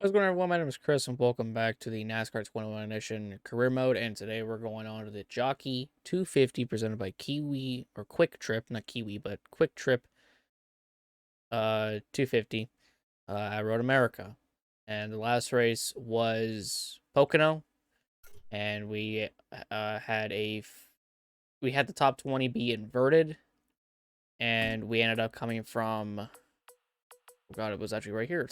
What's going on, everyone? My name is Chris, and welcome back to the NASCAR 21 Edition Career Mode. And today we're going on to the Jockey 250 presented by Kiwi, or Quick Trip, not Kiwi, but Quick Trip 250 at Road America. And the last race was Pocono, and we had the top 20 be inverted, and we ended up coming from, oh God, it was actually right here.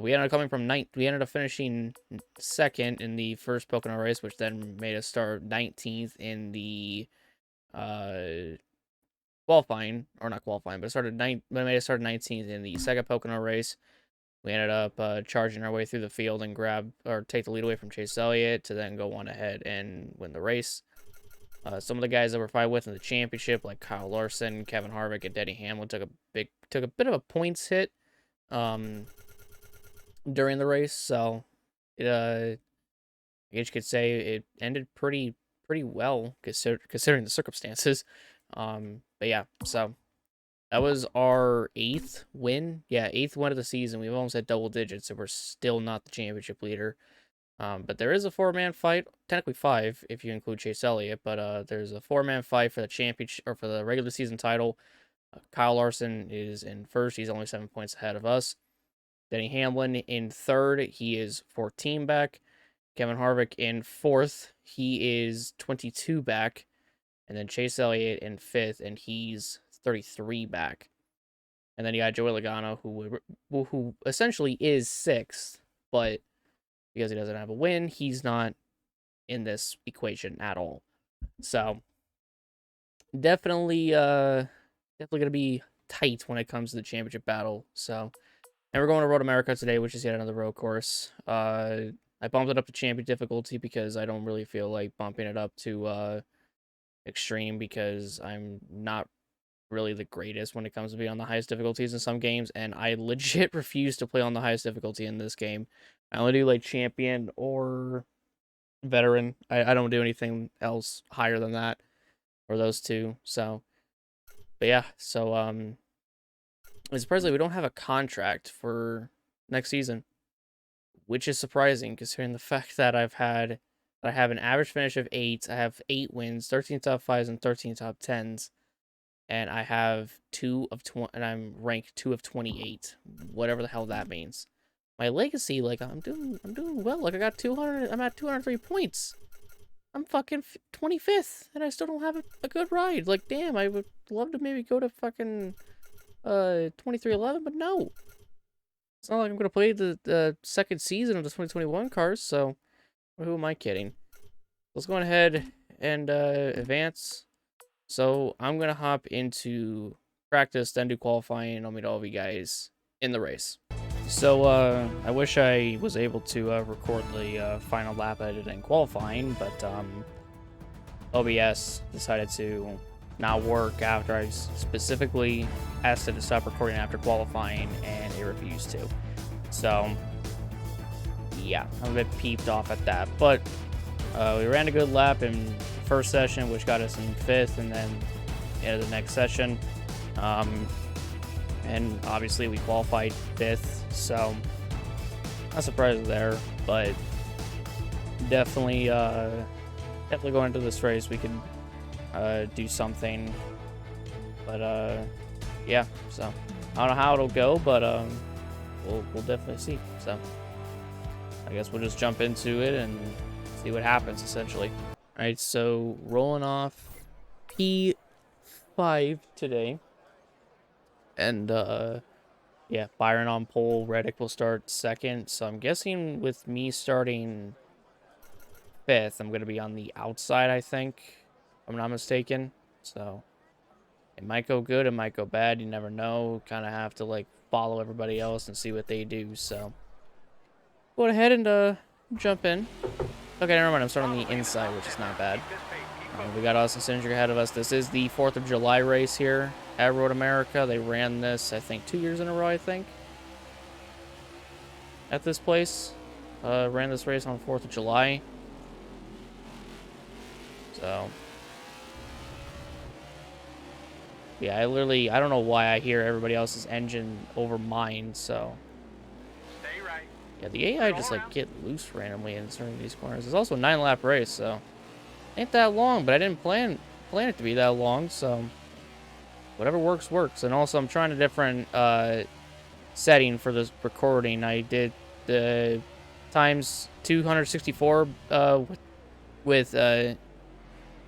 We ended up coming from ninth. We ended up finishing second in the first Pocono race, which then made us start 19th in the uh qualifying, or not qualifying, but it started made us start 19th in the second Pocono race. We ended up charging our way through the field and take the lead away from Chase Elliott to then go on ahead and win the race. Some of the guys that we're fighting with in the championship, like Kyle Larson, Kevin Harvick, and Denny Hamlin, took a bit of a points hit. During the race, so it I guess you could say it ended pretty well considering the circumstances. But yeah, so that was our eighth win. Yeah, eighth win of the season. We've almost had double digits, so we're still not the championship leader. But there is a four-man fight, technically five if you include Chase Elliott. But there's a four-man fight for the championship or for the regular season title. Kyle Larson is in first. He's only 7 points ahead of us. Denny Hamlin in third. He is 14 back. Kevin Harvick in fourth. He is 22 back. And then Chase Elliott in fifth, and he's 33 back. And then you got Joey Logano, who essentially is sixth, but because he doesn't have a win, he's not in this equation at all. So definitely gonna be tight when it comes to the championship battle. So, and we're going to Road America today, which is yet another road course. I bumped it up to champion difficulty because I don't really feel like bumping it up to extreme because I'm not really the greatest when it comes to being on the highest difficulties in some games, and I legit refuse to play on the highest difficulty in this game. I only do like champion or veteran. I don't do anything else higher than that or those two. So, but yeah, so surprisingly we don't have a contract for next season, which is surprising considering the fact that I have an average finish of 8. I have 8 wins, 13 top 5s, and 13 top 10s, and I have 2 of 20, and I'm ranked 2 of 28, whatever the hell that means. My legacy, like I'm doing well. Like I got 200. I'm at 203 points. I'm fucking 25th, and I still don't have a good ride. Like damn, I would love to maybe go to fucking 2311, but no. It's not like I'm gonna play the second season of the 2021 cars, so who am I kidding? Let's go ahead and advance. So I'm gonna hop into practice, then do qualifying, and I'll meet all of you guys in the race. So I wish I was able to record the final lap I did in qualifying, but OBS decided to not work after I specifically asked it to stop recording after qualifying, and it refused to. So yeah, I'm a bit peeved off at that. But we ran a good lap in the first session, which got us in fifth, and then into the next session. And obviously we qualified fifth, so not surprised there, but definitely going into this race we could do something. But yeah, so I don't know how it'll go, but we'll definitely see. So I guess we'll just jump into it and see what happens, essentially. All right, so rolling off P5 today. And, yeah, Byron on pole, Reddick will start second. So I'm guessing with me starting fifth, I'm going to be on the outside, I think, if I'm not mistaken. So it might go good, it might go bad. You never know. Kind of have to, like, follow everybody else and see what they do. So go ahead and jump in. Okay, never mind. I'm starting on the inside, which is not bad. We got Austin Cindric ahead of us. This is the 4th of July race here at Road America. They ran this, I think, 2 years in a row, I think, at this place. Ran this race on the 4th of July. So, yeah, I don't know why I hear everybody else's engine over mine, so. Stay right. Yeah, the AI just like get loose randomly in certain of these corners. It's also a 9-lap race, so ain't that long, but I didn't plan it to be that long, so whatever works works. And also I'm trying a different setting for this recording. I did the times 264 with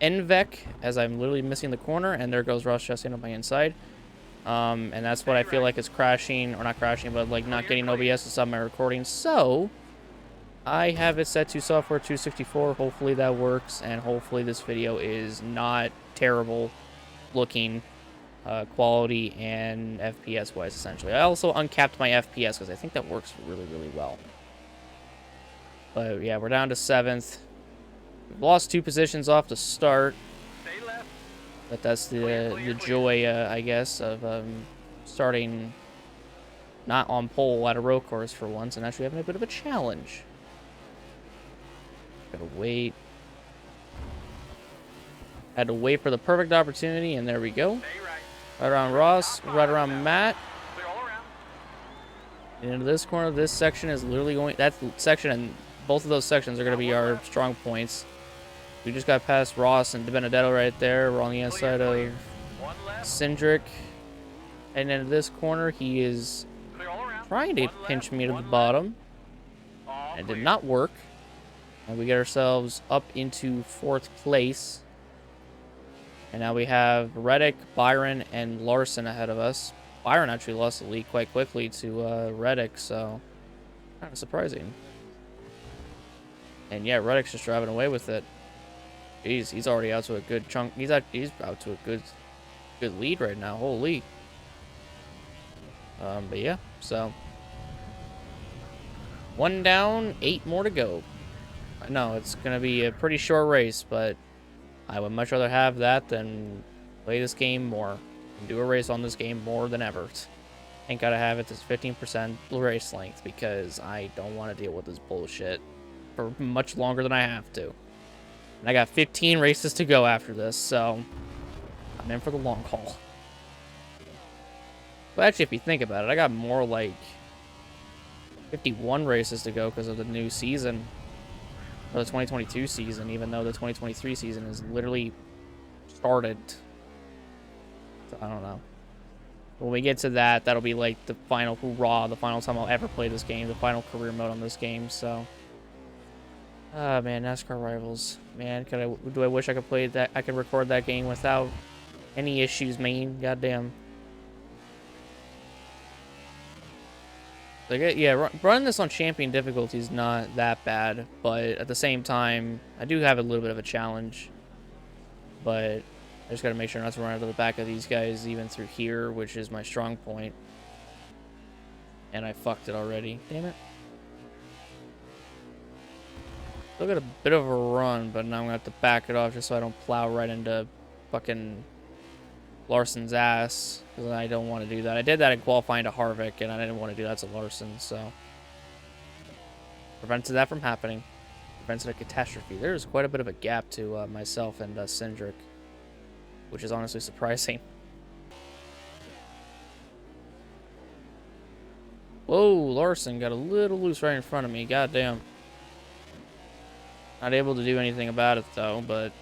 NVEC, as I'm literally missing the corner, and there goes Ross Chastain on my inside. And that's what I feel like is crashing, or not crashing, but like not getting OBS to stop my recording. So I have it set to software 264. Hopefully that works, and hopefully this video is not terrible looking quality and FPS wise, essentially. I also uncapped my FPS because I think that works really, really well. But yeah, we're down to 7th. We've lost 2 positions off the start. But that's the joy, I guess, of starting not on pole at a road course for once and actually having a bit of a challenge. Gotta wait. Had to wait for the perfect opportunity, and there we go. Right around Ross, right around Matt. And into this corner, this section is literally going... That section and both of those sections are going to be our strong points. We just got past Ross and DiBenedetto right there. We're on the inside of Cindric. And into this corner, he is trying to pinch me to the bottom. It did not work. And we get ourselves up into 4th place. And now we have Reddick, Byron, and Larson ahead of us. Byron actually lost the lead quite quickly to Reddick, so kind of surprising. And yeah, Reddick's just driving away with it. Jeez, he's already out to a good chunk. He's out to a good lead right now. Holy. But yeah, so 1 down, 8 more to go. I know it's gonna be a pretty short race, but I would much rather have that than play this game more and do a race on this game more than ever. Ain't gotta have it this 15% race length because I don't want to deal with this bullshit for much longer than I have to. And I got 15 races to go after this, so I'm in for the long haul. But actually, if you think about it, I got more like 51 races to go because of the new season. Or the 2022 season, even though the 2023 season is literally started. So I don't know. When we get to that, that'll be like the final hoorah, the final time I'll ever play this game, the final career mode on this game, so. Ah, man, NASCAR Rivals. Man, do I wish I could play that, I could record that game without any issues, man. Goddamn. Like, yeah, running this on champion difficulty is not that bad, but at the same time, I do have a little bit of a challenge. But I just gotta make sure not to run into the back of these guys even through here, which is my strong point. And I fucked it already. Damn it. Still got a bit of a run, but now I'm gonna have to back it off just so I don't plow right into fucking Larson's ass, because I don't want to do that. I did that in qualifying to Harvick, and I didn't want to do that to Larson, so prevented that from happening. Prevented a catastrophe. There's quite a bit of a gap to myself and Cindric, which is honestly surprising. Whoa, Larson got a little loose right in front of me. Goddamn. Not able to do anything about it, though, but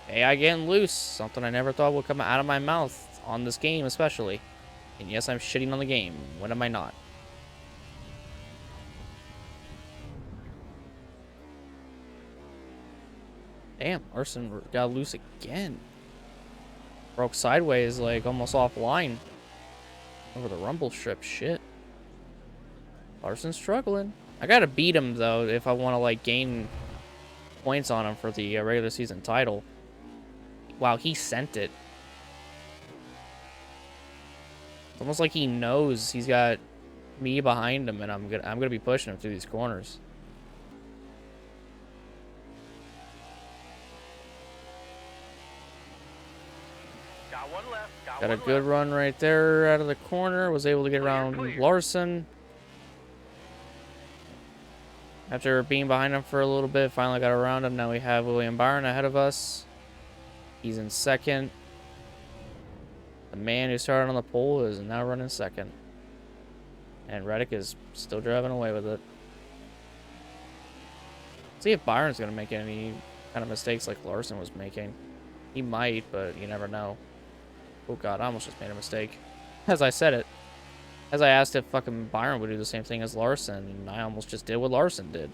AI getting loose. Something I never thought would come out of my mouth on this game, especially. And yes, I'm shitting on the game. When am I not? Damn, Larson got loose again. Broke sideways, like, almost offline. Over the rumble strip, shit. Larson's struggling. I gotta beat him, though, if I want to, like, gain points on him for the regular season title. Wow, he sent it. It's almost like he knows he's got me behind him, and I'm gonna be pushing him through these corners. Got one left. Got a good run right there out of the corner. Was able to get around Larson. After being behind him for a little bit, finally got around him. Now we have William Byron ahead of us. He's in second. The man who started on the pole is now running second. And Reddick is still driving away with it. See if Byron's going to make any kind of mistakes like Larson was making. He might, but you never know. Oh god, I almost just made a mistake. As I said it. As I asked if fucking Byron would do the same thing as Larson, and I almost just did what Larson did.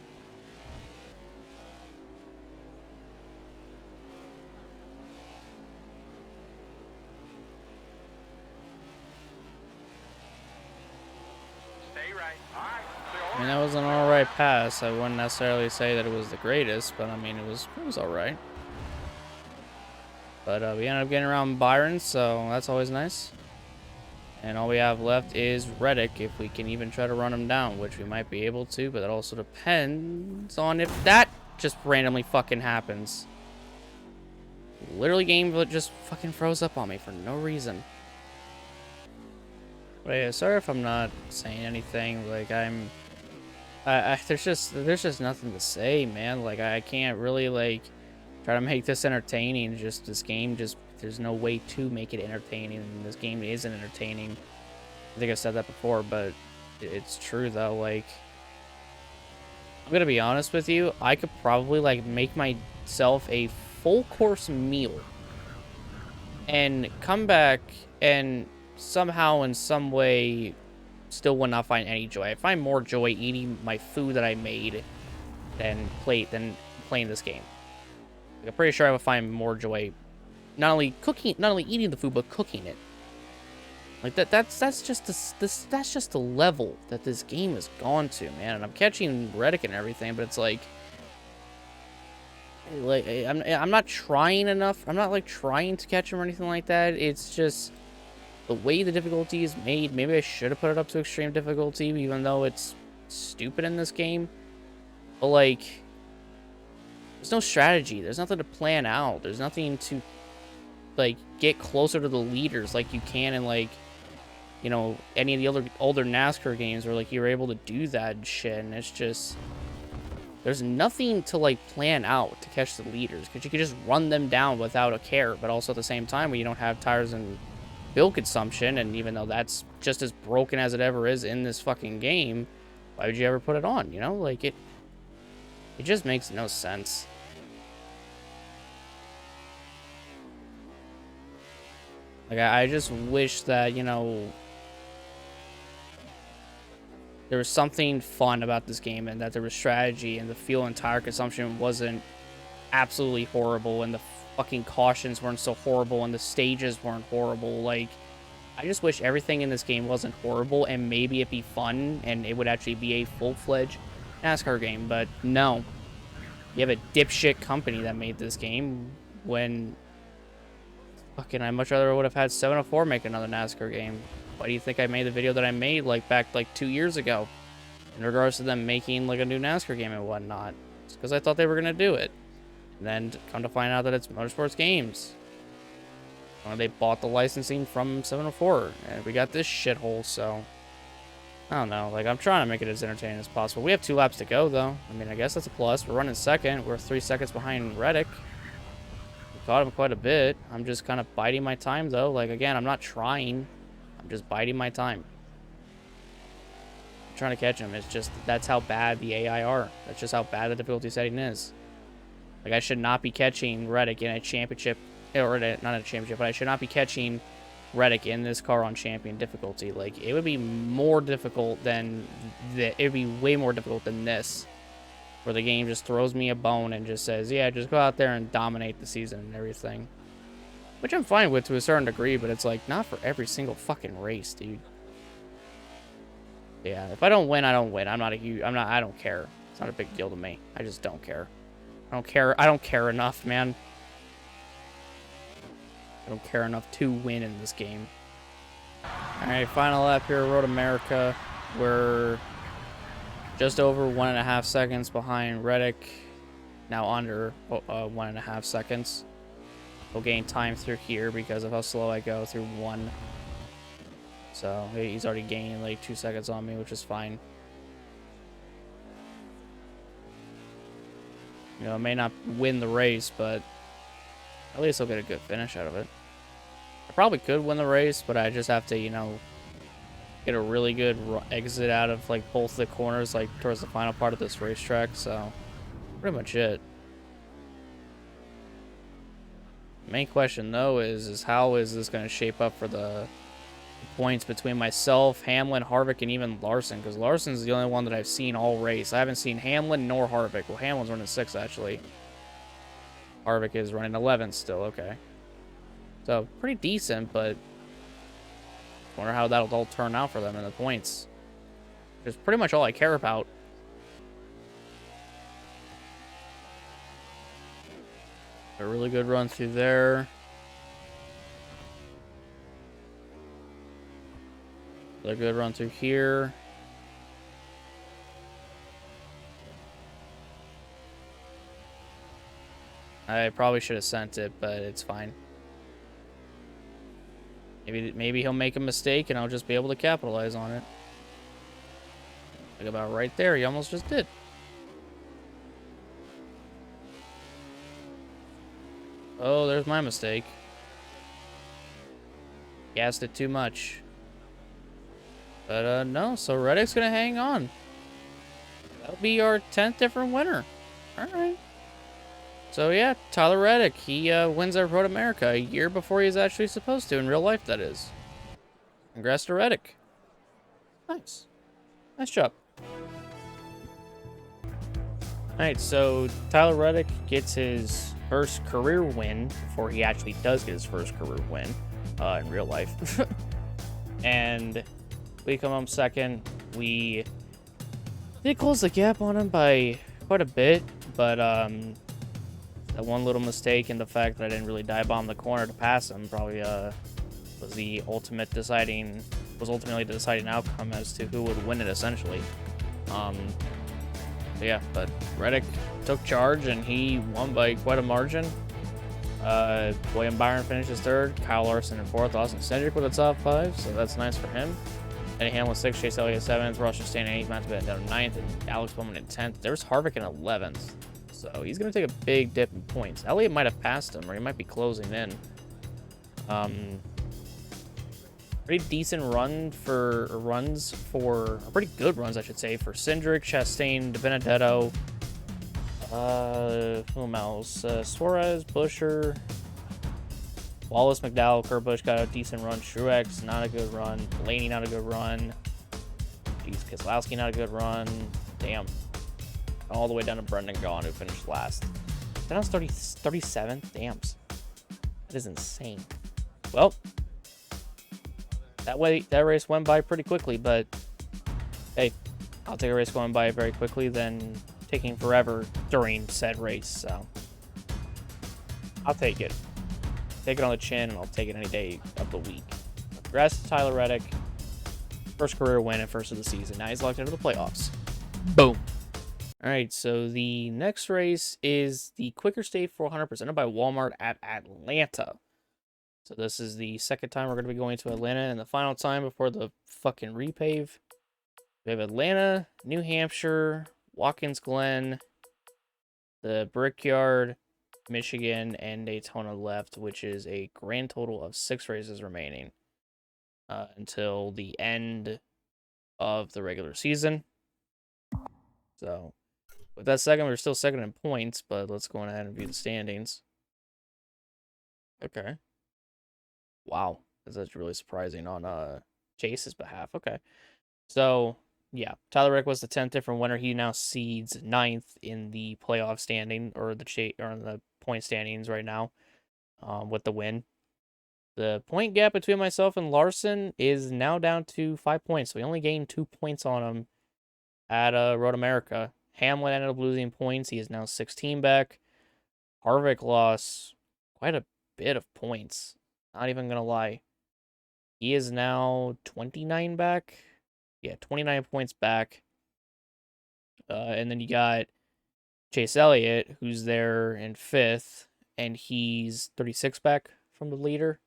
Stay right. All right. I mean, that was an alright pass. I wouldn't necessarily say that it was the greatest, but I mean, it was alright. But we ended up getting around Byron, so that's always nice. And all we have left is Reddick, if we can even try to run him down, which we might be able to, but that also depends on if that just randomly fucking happens. Literally game just fucking froze up on me for no reason. But yeah, sorry if I'm not saying anything, like there's just nothing to say, man. Like I can't really like try to make this entertaining. Just this game there's no way to make it entertaining, and this game isn't entertaining. I think I said that before, but it's true though. Like, I'm gonna be honest with you, I could probably like make myself a full course meal and come back and somehow in some way still would not find any joy. I find more joy eating my food that I made than playing this game. Like, I'm pretty sure I would find more joy not only eating the food, but cooking it. Like that's just the level that this game has gone to, man. And I'm catching Reddick and everything, but it's like I'm not trying enough. I'm not like trying to catch him or anything like that. It's just the way the difficulty is made. Maybe I should have put it up to extreme difficulty, even though it's stupid in this game. But like, there's no strategy. There's nothing to plan out. There's nothing to like get closer to the leaders like you can in like, you know, any of the older NASCAR games where like you're able to do that and shit. And it's just, there's nothing to like plan out to catch the leaders, because you can just run them down without a care. But also at the same time, when you don't have tires and fuel consumption, and even though that's just as broken as it ever is in this fucking game, why would you ever put it on? You know, like it just makes no sense. Like, I just wish that, you know, there was something fun about this game, and that there was strategy, and the fuel and tire consumption wasn't absolutely horrible, and the fucking cautions weren't so horrible, and the stages weren't horrible. Like, I just wish everything in this game wasn't horrible, and maybe it'd be fun, and it would actually be a full-fledged NASCAR game. But no. You have a dipshit company that made this game, when fucking I much rather would have had 704 make another NASCAR game. Why do you think I made the video that I made like back like 2 years ago in regards to them making like a new NASCAR game and whatnot? It's because I thought they were gonna do it, and then come to find out that it's Motorsports Games. They bought the licensing from 704, and we got this shithole. So I don't know. Like, I'm trying to make it as entertaining as possible. We have 2 laps to go, though. I mean, I guess that's a plus. We're running second. We're 3 seconds behind Reddick. We caught him quite a bit. I'm just kind of biding my time, though. Like, again, I'm not trying. I'm just biding my time. I'm trying to catch him. It's just, that's how bad the AI are. That's just how bad the difficulty setting is. Like, I should not be catching Reddick in a championship, or not a championship, but I should not be catching Reddick in this car on champion difficulty. Like, it would be more difficult than it would be way more difficult than this, where the game just throws me a bone and just says, yeah, just go out there and dominate the season and everything, which I'm fine with to a certain degree, but it's like not for every single fucking race, dude. Yeah, if I don't win, I don't win. I don't care. It's not a big deal to me. I just don't care. I don't care enough, man. I don't care enough to win in this game. Alright, final lap here, Road America. We're just over 1.5 seconds behind Reddick. Now under 1.5 seconds. We'll gain time through here because of how slow I go through 1. So he's already gaining like 2 seconds on me, which is fine. You know, I may not win the race, but at least I'll get a good finish out of it. I probably could win the race, but I just have to, you know, get a really good exit out of like both the corners, like towards the final part of this racetrack. So pretty much it. Main question though is how is this going to shape up for the points between myself, Hamlin, Harvick, and even Larson? Because Larson's the only one that I've seen all race. I haven't seen Hamlin nor Harvick. Well, Hamlin's running 6 actually. Harvick is running 11 still. Okay, so pretty decent, but wonder how that'll all turn out for them in the points. Which is pretty much all I care about. A really good run through there. A good run through here. I probably should have sent it, but it's fine. Maybe he'll make a mistake and I'll just be able to capitalize on it. Like about right there, he almost just did. Oh, there's my mistake. Gassed it too much. But no, so Reddick's gonna hang on. That'll be our 10th different winner. Alright. So yeah, Tyler Reddick, he wins at Road America a year before he's actually supposed to, in real life that is. Congrats to Reddick. Nice. Nice job. Alright, so Tyler Reddick gets his first career win before he actually does get his first career win in real life. And we come home second. We did close the gap on him by quite a bit, but that one little mistake and the fact that I didn't really dive bomb the corner to pass him probably was ultimately the deciding outcome as to who would win it essentially. Yeah, but Reddick took charge and he won by quite a margin. William Byron finishes third, Kyle Larson in fourth, Austin Cindric with a top 5, so that's nice for him. Eddie Hamlin 6th, Chase Elliott 7th, Ross Chastain in 8th, Matt Bennett down 9th, and Alex Bowman in 10th. There's Harvick in 11th, so he's going to take a big dip in points. Elliott might have passed him, or he might be closing in. Pretty decent runs for pretty good runs, I should say, for Cindric, Chastain, DiBenedetto, whom else? Suarez, Busher, Wallace, McDowell, Kurt Busch got a decent run. Truex, not a good run. Blaney, not a good run. Jeez, Keselowski, not a good run. Damn. All the way down to Brendan Gaughan, who finished last. That was 37th? Damn. That is insane. Well, that race went by pretty quickly, but hey, I'll take a race going by very quickly than taking forever during said race, so I'll take it. Take it on the chin, and I'll take it any day of the week. Congrats to Tyler Reddick. First career win and first of the season. Now he's locked into the playoffs. Boom. All right, so the next race is the Quicker State 400 presented by Walmart at Atlanta. So this is the second time we're going to be going to Atlanta and the final time before the fucking repave. We have Atlanta, New Hampshire, Watkins Glen, the Brickyard, Michigan, and Daytona left, which is a grand total of 6 races remaining until the end of the regular season. So with that second, we're still second in points, but let's go ahead and view the standings. Okay. Wow. That's really surprising on Chase's behalf. Okay. So, yeah. Tyler Reddick was the 10th different winner. He now seeds 9th in the playoff standing, or in the point standings right now, with the win. The point gap between myself and Larson is now down to 5 points. So we only gained 2 points on him at Road America. Hamlin ended up losing points. He is now 16 back. Harvick lost quite a bit of points. Not even going to lie. He is now 29 back. Yeah, 29 points back. And then you got Chase Elliott, who's there in 5th, and he's 36 back from the leader.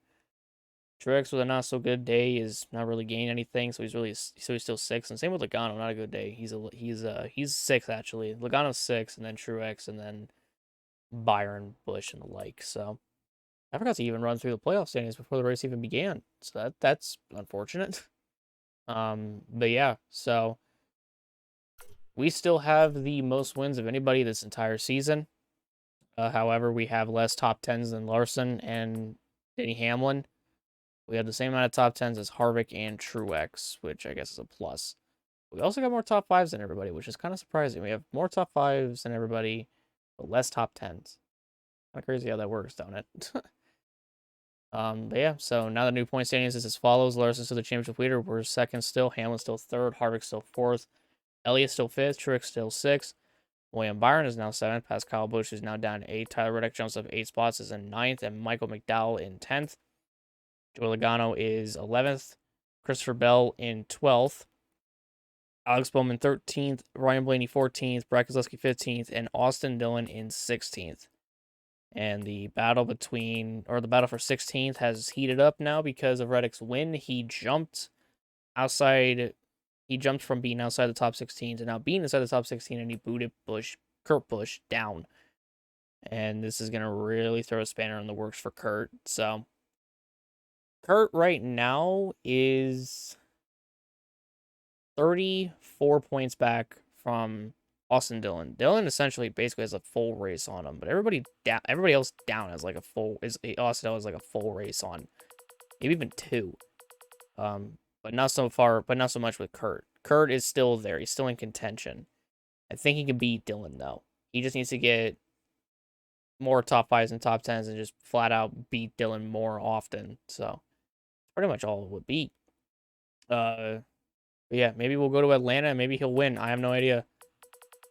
Truex with a not so good day is not really gaining anything, so he's still 6th. And same with Logano, not a good day. He's 6th actually. Logano's 6th, and then Truex, and then Byron, Busch, and the like. So I forgot to even run through the playoff standings before the race even began. So that's unfortunate. But yeah, so we still have the most wins of anybody this entire season. However, we have less top tens than Larson and Denny Hamlin. We have the same amount of top tens as Harvick and Truex, which I guess is a plus. We also got more top fives than everybody, which is kind of surprising. We have more top fives than everybody, but less top tens. Kind of crazy how that works, don't it? But yeah, so now the new point standings is as follows. Larson's still the championship leader. We're second still. Hamlin's still third. Harvick still fourth. Elliott's still fifth. Truex still sixth. William Byron is now seventh. Past Kyle Busch, who's now down to eight. Tyler Reddick jumps up 8 spots, is in ninth. And Michael McDowell in 10th. Joey Logano is 11th. Christopher Bell in 12th. Alex Bowman 13th. Ryan Blaney 14th. Brad Keselowski 15th. And Austin Dillon in 16th. And the battle for 16th has heated up now because of Reddick's win. He jumped from being outside the top 16 to now being inside the top 16, and he booted Kurt Busch down. And this is going to really throw a spanner in the works for Kurt. So Kurt right now is 34 points back from Austin Dillon. Dillon essentially basically has a full race on him, but everybody else down has like Austin Dillon has like a full race on, maybe even two. But not so much with Kurt. Kurt is still there. He's still in contention. I think he can beat Dillon though. He just needs to get more top fives and top tens and just flat out beat Dillon more often. So pretty much all it would be. But yeah, maybe we'll go to Atlanta and maybe he'll win. I have no idea.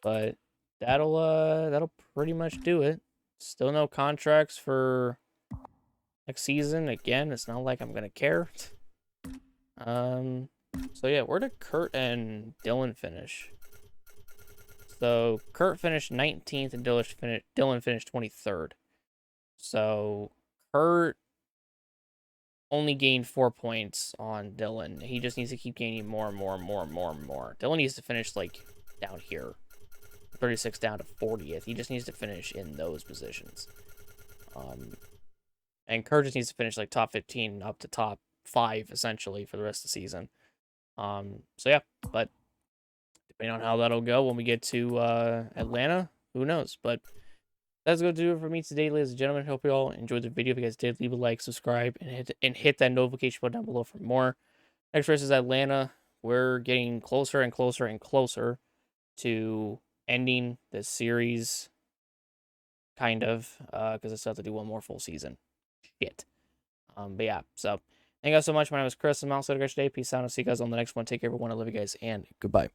But that'll pretty much do it. Still no contracts for next season. Again, it's not like I'm gonna care. So yeah, where did Kurt and Dillon finish? So Kurt finished 19th and Dillon finished 23rd. So Kurt only gained 4 points on Dillon. He just needs to keep gaining more and more and more and more and more. Dillon needs to finish like down here. 36 down to 40th. He just needs to finish in those positions. And Kurt just needs to finish like top 15 up to top 5 essentially for the rest of the season. So yeah, but depending on how that'll go when we get to Atlanta, who knows? But that's going to do it for me today, ladies and gentlemen. Hope you all enjoyed the video. If you guys did, leave a like, subscribe, and hit that notification button down below for more. Next race is Atlanta. We're getting closer and closer and closer to ending this series, kind of, because I still have to do one more full season. Shit. But yeah, so thank you guys so much. My name is Chris. I'm also going to today. Peace out. I'll see you guys on the next one. Take care, everyone. I love you guys, and goodbye.